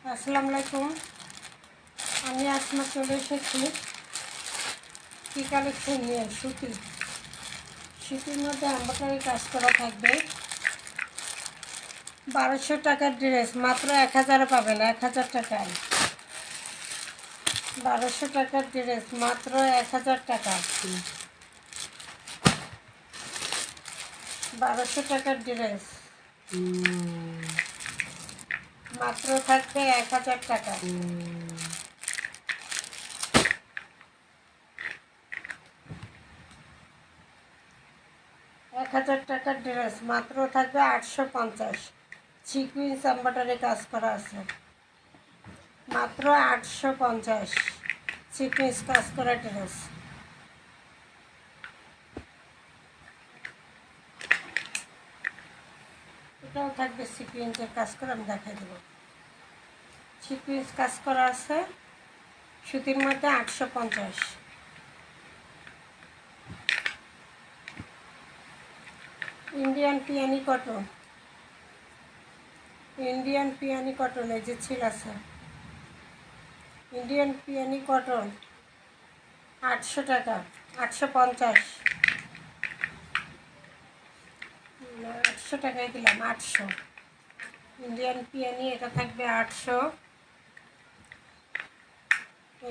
আসসালামু আলাইকুম। আমি আসমা চলে এসেছি কি কালেকশন নিয়ে। সুতির মধ্যে এমব্রয়ডারি কাজ করা থাকবে। 1200 টাকার ড্রেস মাত্র 1000 পাবেন, 1000 টাকায়। 1200 টাকার ড্রেস মাত্র 1000 টাকা। 1200 টাকার ড্রেস মাত্র থাকবে 1000 টাকা। 1000 টাকার ড্রেস মাত্র থাকবে 850। সিকুয়েন্স এমব্রয়ডারি কাজ করা আছে, মাত্র 850। সিকুয়েন্স কাজ করা ড্রেস। এটাও থাকবে সিকুয়েন্সের কাজ করে, আমি দেখাই দেবো। সিকুয়েন্স কাজ করা আছে সুতির মধ্যে 850। ইন্ডিয়ান পিয়ানি কটন, ইন্ডিয়ান পিয়ানি কটন, এই যে ছিল আছে ইন্ডিয়ান পিয়ানি কটন 800 টাকা, 850। 800 টাকায় দিলাম, 800। ইন্ডিয়ান পিয়ানি এটা থাকবে 800।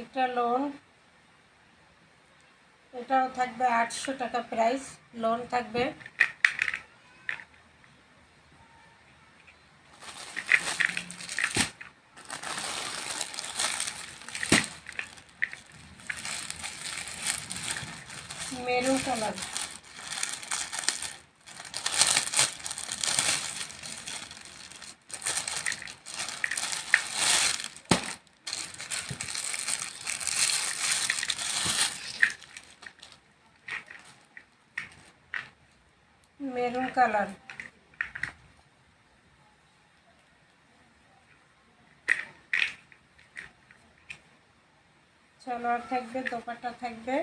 এটা লোন, এটাও থাকবে 800 টাকা প্রাইস, লোন থাকবে। Maroon colour, maroon colour. Salwar থাকবে, দোপাট্টা থাকবে।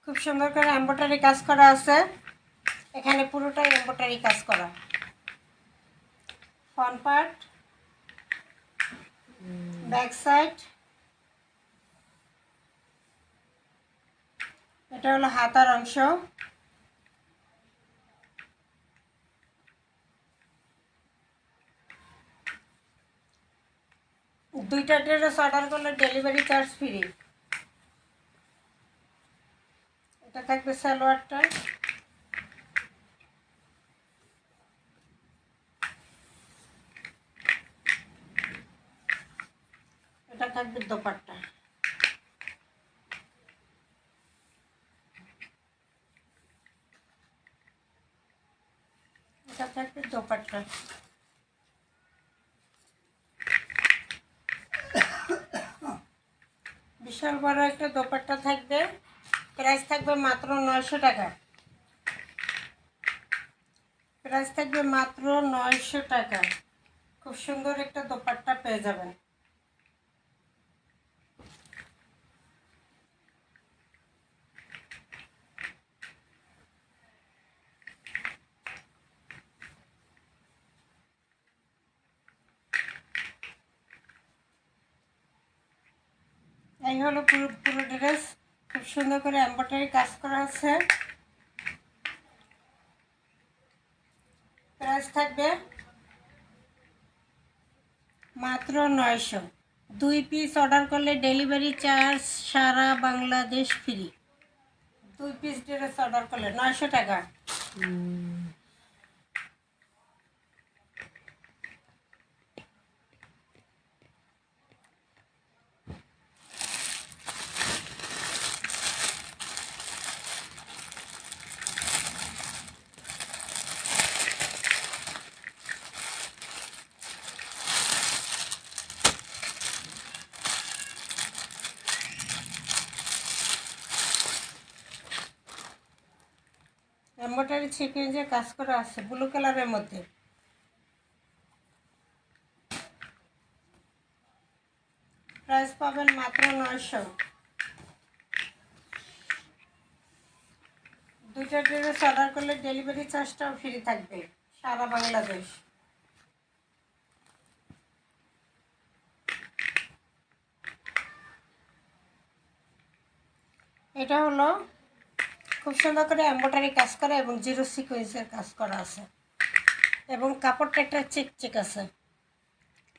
খুব সুন্দর করে এমব্রয়ডারি কাজ করা আছে, এখানে পুরোটাই এমব্রয়ডারি কাজ করা। ফ্রন্ট পার্ট, ব্যাক সাইড, এটা হলো হাতার অংশ। দুইটা ড্রেস অর্ডার করলে ডেলিভারি চার্জ ফ্রি। এটা থাকবে সালোয়ারটা, এটা থাকবে দোপাট্টা। এটা থাকবে দোপাট্টা। বিশাল বড় একটা দোপাট্টা থাকবে, প্রাইস থাকবে মাত্র 900 টাকা। প্রাইস থাকবে মাত্র 900 টাকা। খুব সুন্দর একটা দোপাট্টা পেয়ে যাবেন। এই হলো পুরো পুরো ড্রেস, খুব সুন্দর করে এমব্রয়ডারি কাজ করা আছে। প্রাইস থাকবে মাত্র 900। 2 পিস অর্ডার করলে ডেলিভারি চার্জ সারা Bangladesh free. 2 piece dress order করলে 900 টাকা। এমব্রয়ডারি সিকোয়েন্সে কাজ করা আছে ব্লু কালারের মধ্যে। প্রাইস পাবেন মাত্র 900। দুইটা ড্রেস অর্ডার করলে ডেলিভারি চার্জটাও ফ্রি থাকবে সারা বাংলাদেশ। এটা হলো খুব সুন্দর করে এমব্রয়ডারি কাজ করা এবং জিরো সিকোয়েন্সের কাজ করা আছে এবং কাপড়টা একটা চেক আছে।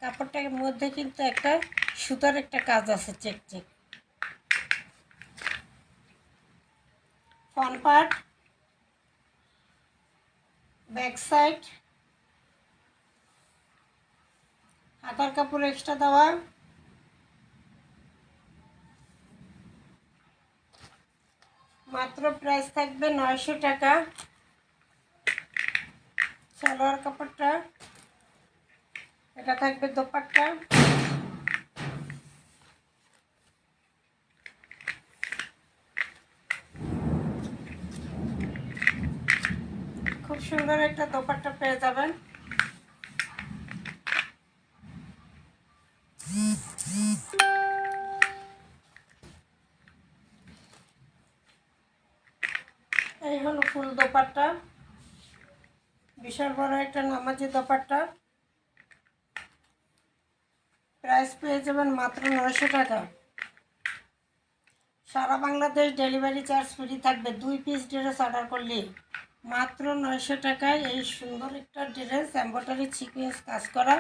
কাপড়টার মধ্যে কিন্তু একটা সুতার একটা কাজ আছে check. Front part, back side, হাতার কাপড় এক্সট্রা দেওয়া। মাত্র প্রাইস থাকবে 900 টাকা। সালোয়ার কাপড়টা, এটা থাকবে দোপাট্টা। খুব সুন্দর একটা দোপাট্টা পেয়ে যাবেন। এই হলো ফুল দোপাট্টা, বিশাল বড় একটা নামাজি দোপাট্টা। প্রাইস পেয়ে যাবেন মাত্র 900 টাকা। সারা বাংলাদেশ ডেলিভারি চার্জ ফ্রি থাকবে। 2 পিস ড্রেস অর্ডার করলে মাত্র 900 টাকায় এই সুন্দর একটা ড্রেস এমব্রয়ডারি সিকোয়েন্স কাজ করা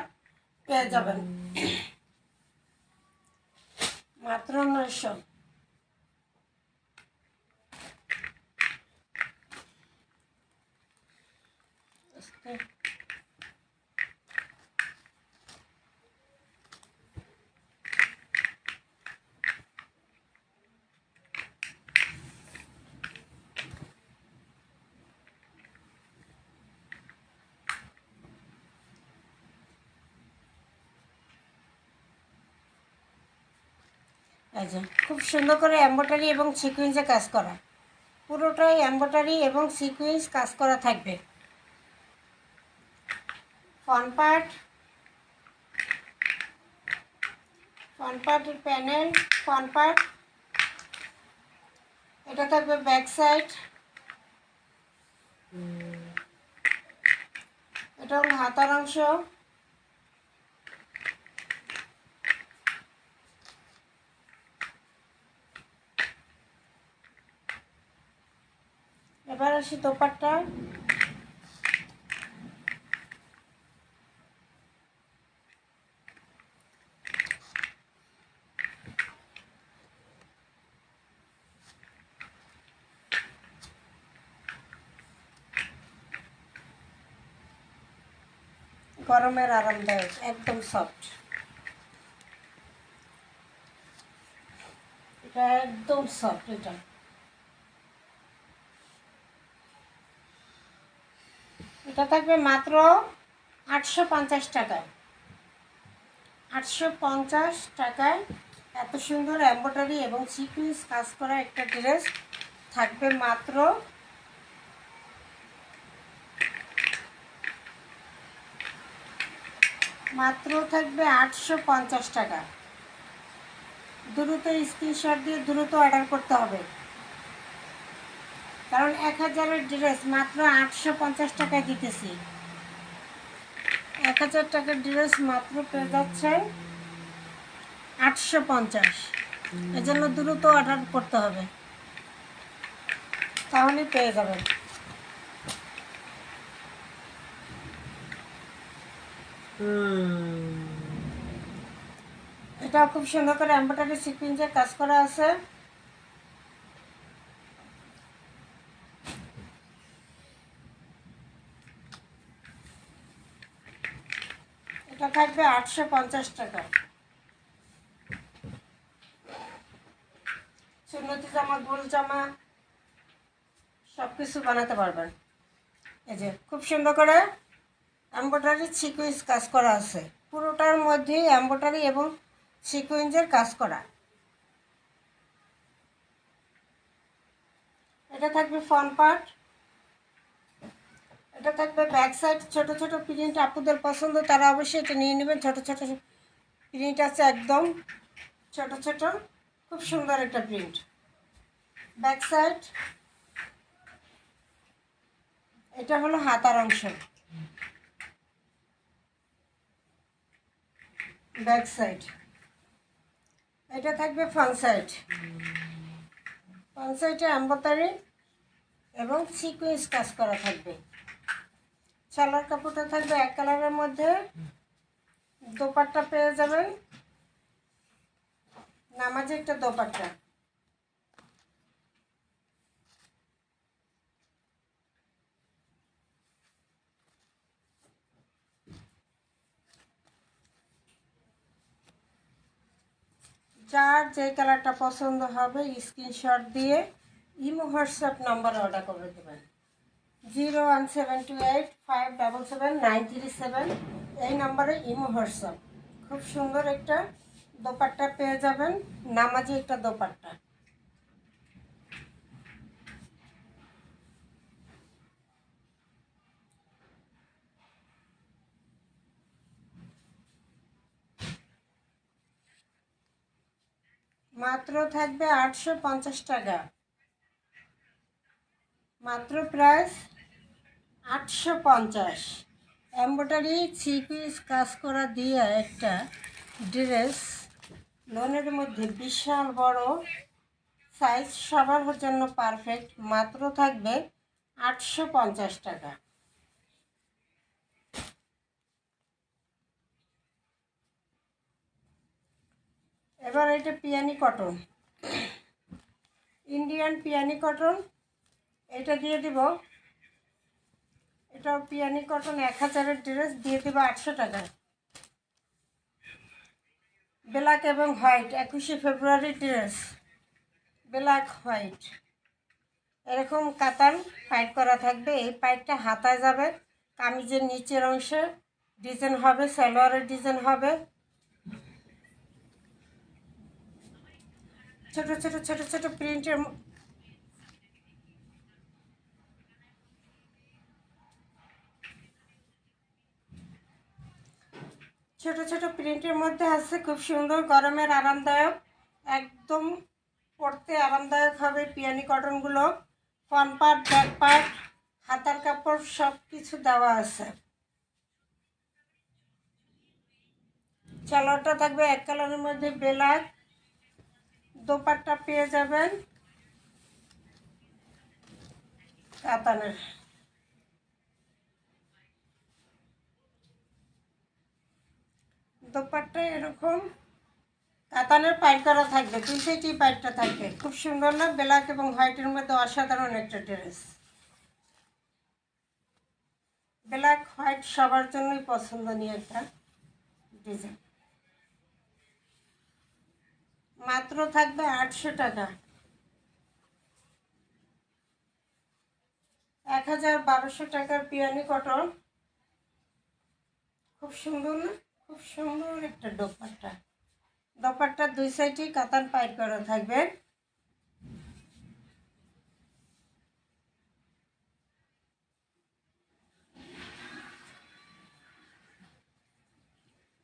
পেয়ে যাবেন মাত্র 900। আচ্ছা, খুব সুন্দর করে এমব্রয়ডারি এবং সিকোয়েন্সে কাজ করা, পুরোটাই এমব্রয়ডারি এবং সিকোয়েন্স কাজ করা থাকবে। ফ্রন্ট পার্টের প্যানেল, ফ্রন্ট পার্ট, এটা থাকবে ব্যাক সাইড, এটা হলো হাতার অংশ। এবার আসি দোপাট্টা। গরমের আরামদায়ক, একদম সফট, এটা একদম সফট। এটা থাকবে মাত্র 850 টাকায়। 850 টাকায় এত সুন্দর এমব্রয়ডারি এবং সিকোয়েন্স কাজ করা একটা ড্রেস থাকবে মাত্র থাকবে 850 টাকা। দ্রুত স্ক্রিনশট দিয়ে দ্রুত অর্ডার করতে হবে, কারণ 1000-এর ড্রেস মাত্র 850 টাকায় দিতেছি। 1000 টাকার ড্রেস মাত্র পেয়ে যাচ্ছেন 850। এজন্য দ্রুত অর্ডার করতে হবে, তাহলেই পেয়ে যাবেন। এটা খুব সুন্দর করে এমব্রয়ডারি সিকোয়েন্সের কাজ করা আছে। এটা থাকবে 850 টাকা। সুন্নতি জামা, গোল জামা সব কিছু বানাতে পারবেন। এই যে খুব সুন্দর করে এমব্রয়ডারি সিকোয়েন্স কাজ করা আছে, পুরোটার মধ্যেই এমব্রয়ডারি এবং সিকোয়েন্সের কাজ করা। এটা থাকবে ফ্রন্ট পার্ট, এটা থাকবে ব্যাক সাইড, ছোট ছোট প্রিন্ট। আপুদের পছন্দ তারা অবশ্যই এটা নিয়ে নেবেন। ছোট ছোট প্রিন্ট আছে, একদম ছোট ছোট, খুব সুন্দর একটা প্রিন্ট। ব্যাক সাইড, এটা হলো হাতার অংশ। ব্যাক সাইড, এটা থাকবে ফ্রন্ট সাইড। ফ্রন্ট সাইডে এমব্রয়ডারি এবং সিকোয়েন্স কাজ করা থাকবে। সালোয়ার কাপড়টা থাকবে এক কালারের মধ্যে। দোপাট্টা পেয়ে যাবেন নামাজে একটা দোপাট্টা। যার যে কালারটা পছন্দ হবে স্ক্রিনশট দিয়ে ইমো হোয়াটসঅ্যাপ নাম্বারে অর্ডার করে দেবেন। 01728577937 এই নাম্বারে ইমো হোয়াটসঅ্যাপ। খুব সুন্দর একটা দোপাট্টা পেয়ে যাবেন, নামাজি একটা দোপাট্টা। মাত্র থাকবে 850 টাকা, মাত্র প্রাইস 850। এমব্রয়ডারি সিকুয়েন্স কাজ করা দিয়ে একটা ড্রেস, লোনের মধ্যে বিশাল বড় সাইজ, সবার জন্য পারফেক্ট। মাত্র থাকবে 850 টাকা। এবার এটা পিয়ানি কটন, ইন্ডিয়ান পিয়ানি কটন, এটা দিয়ে দিব। এটাও পিয়ানি কটন, 1000-এর ড্রেস দিয়ে দেবো 800 টাকায়। ব্ল্যাক এবং হোয়াইট, 21শে ফেব্রুয়ারি ড্রেস, ব্ল্যাক হোয়াইট, এরকম কাতান পাইট করা থাকবে। এই পাইটটা হাতায় যাবে, কামিজের নিচের অংশে ডিজাইন হবে, সালোয়ারের ডিজাইন হবে। ছোট ছোট ছোট ছোট প্রিন্টের, ছোট ছোট প্রিন্টের মধ্যে আছে, খুব সুন্দর, গরমের আরামদায়ক, একদম পরতে আরামদায়ক হবে পিয়ানি কটনগুলো। ফ্রন্ট পার্ট, ব্যাক পার্ট, হাতার কাপড় সব কিছু দেওয়া আছে। সালোয়ারটা থাকবে এক কালারের মধ্যে ব্ল্যাক, দোপাট্টা পেয়ে যাবেন কাতানের। দোপাট্টা এরকম কাতানের পাইট করা থাকবে, দুই সাইডেই পাইটটা থাকবে। খুব সুন্দর না? ব্ল্যাক এবং হোয়াইটের মধ্যে অসাধারণ একটা ড্রেস। ব্ল্যাক হোয়াইট সবার জন্যই পছন্দনীয় একটা ডিজাইন। মাত্র থাকবে 800 টাকা। 1200 টাকার পিয়ানি কটন, খুব সুন্দর না? খুব সুন্দর একটা দোপাট্টা। দোপাট্টার দুই সাইডেই কাতান পাইট করা থাকবে।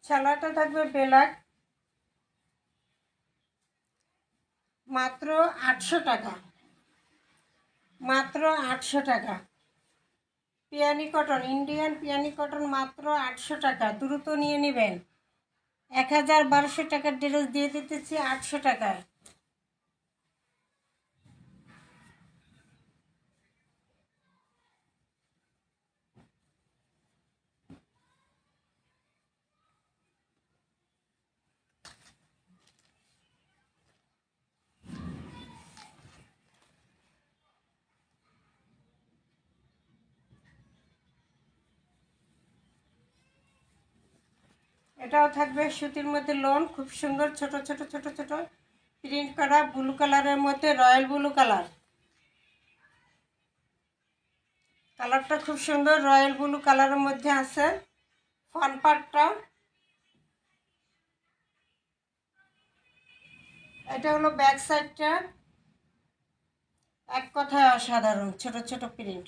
সালোয়ারটা থাকবে ব্ল্যাক, মাত্র 800 টাকা, মাত্র 800 টাকা। পিয়ানি কটন, ইন্ডিয়ান পিয়ানি কটন, মাত্র 800 টাকা। দ্রুত নিয়ে নেবেন। 1200 টাকার ড্রেস দিয়ে দিতেছি 800 টাকায়। এটাও থাকবে সুতির মধ্যে লোন, খুব সুন্দর, ছোট ছোট ছোট ছোট প্রিন্ট করা, ব্লু কালারের মধ্যে, রয়্যাল ব্লু কালার। কালারটা খুব সুন্দর, রয়্যাল ব্লু কালারের মধ্যে আছে। ফ্রন্ট পার্টটা, এটা হলো ব্যাক সাইডটা, এক কথায় অসাধারণ, ছোট ছোট প্রিন্ট।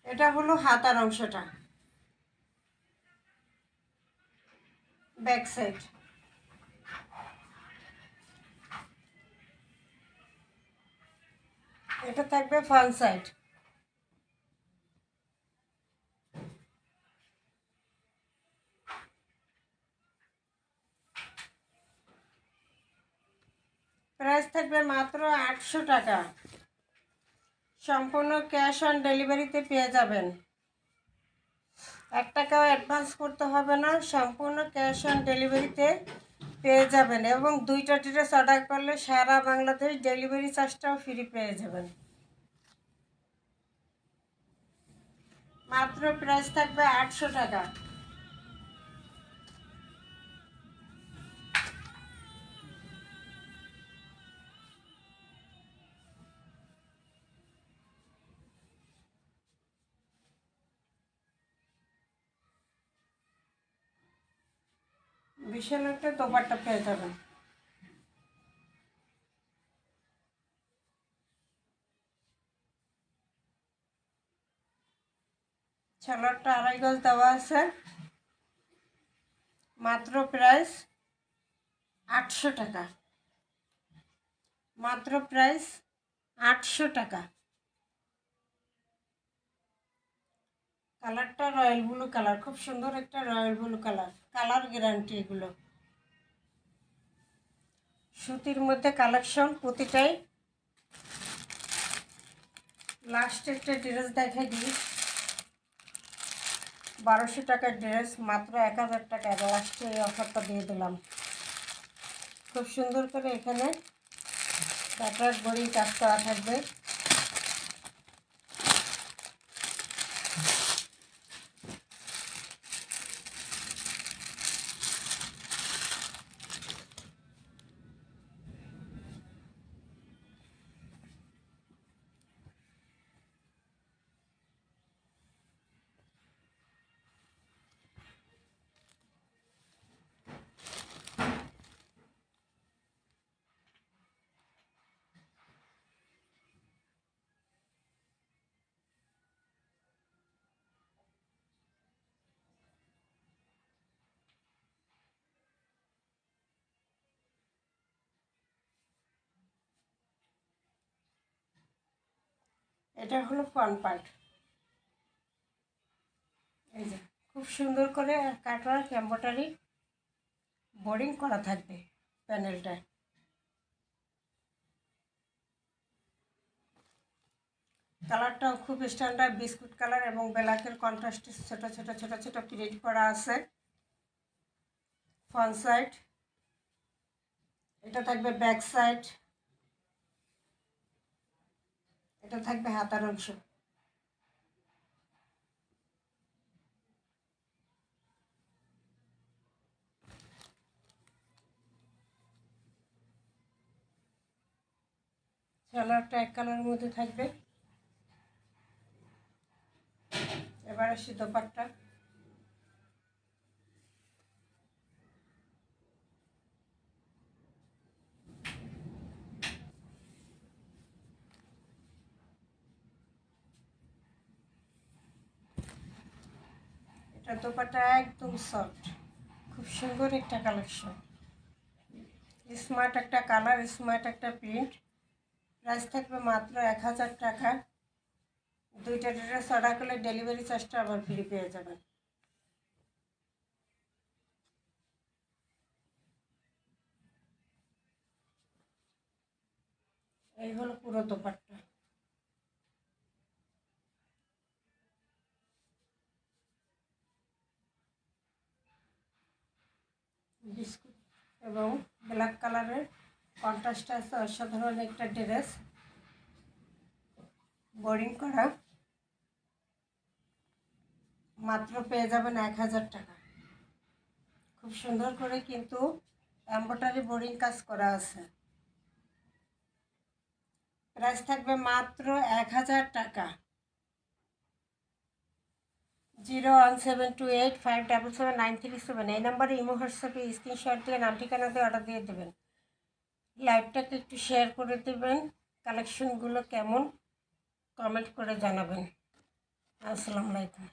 এটা হলো হাতার অংশটা, ব্যাক সাইড। এটা থাকবে ফ্রন্ট সাইড। প্রাইস থাকবে মাত্র 800 টাকা। সম্পূর্ণ ক্যাশ অন ডেলিভারিতে পেয়ে যাবেন। 1 টাকাও অ্যাডভান্স করতে হবে না, সম্পূর্ণ ক্যাশ অন ডেলিভারিতে পেয়ে যাবেন। এবং 2টা ড্রেস অর্ডার করলে সারা বাংলাদেশ ডেলিভারি চার্জটাও ফ্রি পেয়ে যাবেন। মাত্র প্রাইস থাকবে 800 টাকা। বিশাল একটা দোপাট্টা পেয়ে যাবেন। সালোয়ারটা 2.5 গজ দেওয়া আছে। মাত্র প্রাইস 800 টাকা। মাত্র প্রাইস 800 টাকা। কালারটা রয়্যাল ব্লু কালার, খুব সুন্দর একটা royal blue colour, colour guarantee. এগুলো সুতির মধ্যে কালেকশন প্রতিটাই। লাস্ট একটা ড্রেস দেখাই দিই, 1200 টাকার ড্রেস, মাত্র 1000 টাকা। লাস্টে এই অফারটা দিয়ে দিলাম। খুব সুন্দর করে এখানে কাটার বড়ি কাজ করা থাকবে। এটা হলো ফ্রন্ট পার্ট। এই যে খুব সুন্দর করে কাটওয়ার্ক এমব্রয়ডারি বোর্ডিং করা থাকবে প্যানেলটায়। কালারটাও খুব স্ট্যান্ডার্ড বিস্কুট কালার এবং ব্ল্যাকের কন্ট্রাস্টে ছোট ছোট ছোট ছোট প্রিন্ট করা আছে। ফ্রন্ট সাইড, এটা থাকবে ব্যাক সাইড, এটা থাকবে হাতার অংশ। সালোয়ারটা এক কালারের মধ্যে থাকবে। এবার আসি দোপাট্টা। এটা দোপাট্টা একদম সফট, খুব সুন্দর একটা কালেকশন। স্মার্ট একটা কালার, স্মার্ট একটা প্রিন্ট। প্রাইস থাকবে মাত্র 1000 টাকা। 2টা ড্রেস অর্ডার করলে ডেলিভারি চার্জটা আবার ফ্রি পেয়ে যাবেন। এই হলো পুরো দোপাট্টা। বিস্কুট এবং ব্ল্যাক কালারের কন্ট্রাস্ট আছে, অসাধারণ একটা ড্রেস বোরিং করা। মাত্র পেয়ে যাবেন 1000 টাকা। খুব সুন্দর করে কিন্তু এমব্রয়ডারি বোরিং কাজ করা আছে। প্রাইস থাকবে মাত্র 1000 টাকা। 01728577937 এই নাম্বারে ইমো হোয়াটসঅ্যাপে স্ক্রিনশট দিয়ে নাম ঠিকানা দিয়ে অর্ডার দিয়ে দেবেন। লাইভটাকে একটু শেয়ার করে দেবেন। কালেকশনগুলো কেমন কমেন্ট করে জানাবেন। আসসালামু আলাইকুম।